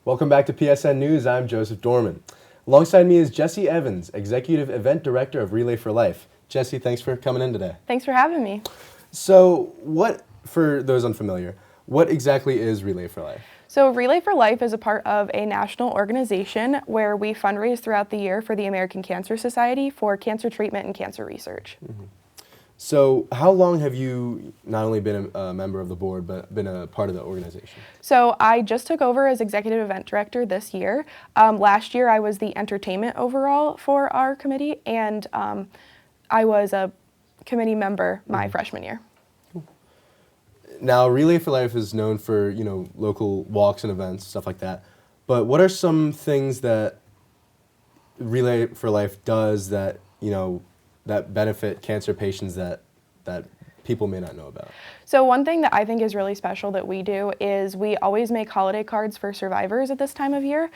Welcome back to PSN News. I'm Joseph Dorman. Alongside me is Jesse Evans, Executive Event Director of Relay for Life. Jesse, thanks for coming in today. Thanks for having me. So for those unfamiliar, what exactly is Relay for Life? So Relay for Life is a part of a national organization where we fundraise throughout the year for the American Cancer Society for cancer treatment and cancer research. Mm-hmm. So how long have you not only been a member of the board, but been a part of the organization? So I just took over as Executive Event Director this year. Last year I was the entertainment overall for our committee, and I was a committee member my freshman year. Now, Relay for Life is known for, local walks and events, stuff like that. But what are some things that Relay for Life does that, that benefit cancer patients that people may not know about? So one thing that I think is really special that we do is we always make holiday cards for survivors at this time of year.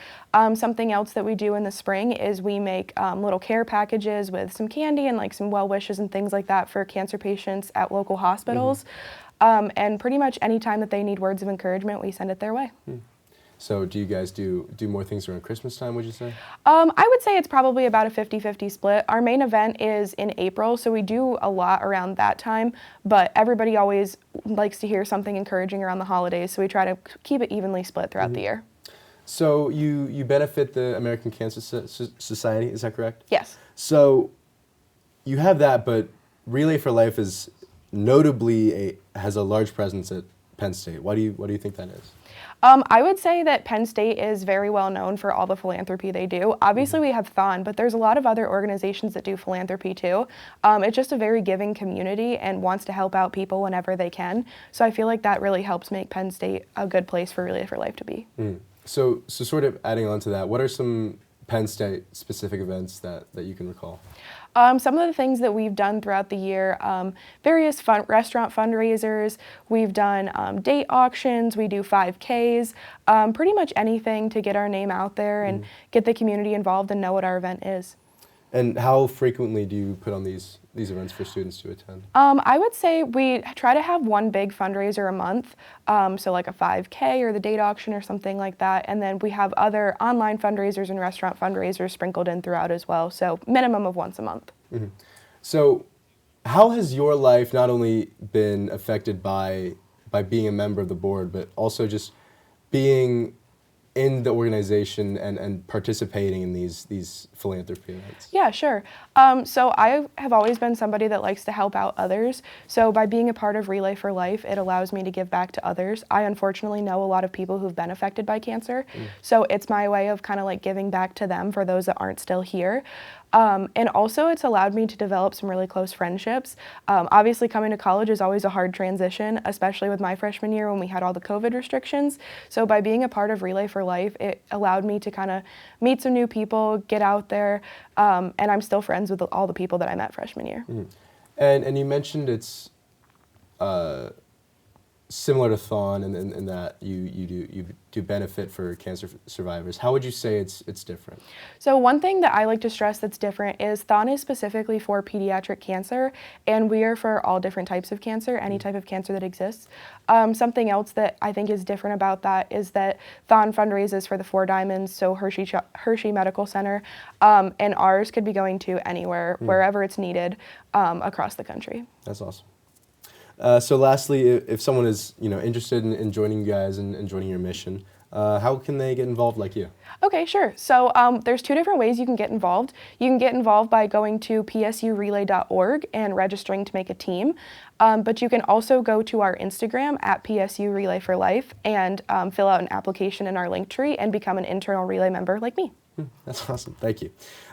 Something else that we do in the spring is we make little care packages with some candy and like some well wishes and things like that for cancer patients at local hospitals. And pretty much any time that they need words of encouragement, we send it their way. So do you guys do more things around Christmas time, would you say? I would say it's probably about a 50-50 split. Our main event is in April, so we do a lot around that time, but everybody always likes to hear something encouraging around the holidays, so we try to keep it evenly split throughout the year. So you benefit the American Cancer Society, is that correct? Yes. So you have that, but Relay for Life is notably has a large presence at Penn State. Why do you think that is? I would say that Penn State is very well known for all the philanthropy they do. Obviously we have Thon, but there's a lot of other organizations that do philanthropy too. It's just a very giving community and wants to help out people whenever they can. So I feel like that really helps make Penn State a good place for Relay for Life to be. So sort of adding on to that, what are some Penn State specific events that you can recall? Some of the things that we've done throughout the year, various restaurant fundraisers, we've done date auctions, we do 5Ks, pretty much anything to get our name out there and get the community involved and know what our event is. And how frequently do you put on these events for students to attend? I would say we try to have one big fundraiser a month, so like a 5K or the date auction or something like that, and then we have other online fundraisers and restaurant fundraisers sprinkled in throughout as well, so minimum of once a month. So how has your life not only been affected by being a member of the board, but also just being in the organization and participating in these philanthropy events? Yeah, sure. So I have always been somebody that likes to help out others. So by being a part of Relay for Life, it allows me to give back to others. I unfortunately know a lot of people who've been affected by cancer. So it's my way of kind of like giving back to them for those that aren't still here. And also it's allowed me to develop some really close friendships. Obviously coming to college is always a hard transition, especially with my freshman year when we had all the COVID restrictions. So by being a part of Relay for Life, it allowed me to kind of meet some new people, get out there, and I'm still friends with all the people that I met freshman year. And you mentioned it's similar to Thon in that you do benefit for cancer survivors. How would you say it's different? So one thing that I like to stress that's different is Thon is specifically for pediatric cancer, and we are for all different types of cancer, any type of cancer that exists. Something else that I think is different about that is that Thon fundraises for the Four Diamonds, so Hershey Medical Center, and ours could be going to anywhere, wherever it's needed across the country. That's awesome. So lastly, if someone is interested in joining you guys and joining your mission, how can they get involved like you? Okay, sure. So there's two different ways you can get involved. You can get involved by going to psurelay.org and registering to make a team. But you can also go to our Instagram at PSU Relay for Life and fill out an application in our link tree and become an internal Relay member like me. That's awesome. Thank you.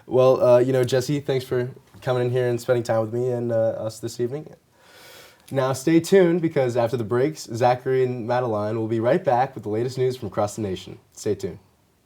Well, Jesse, thanks for coming in here and spending time with me and us this evening. Now stay tuned because after the breaks, Zachary and Madeline will be right back with the latest news from across the nation. Stay tuned.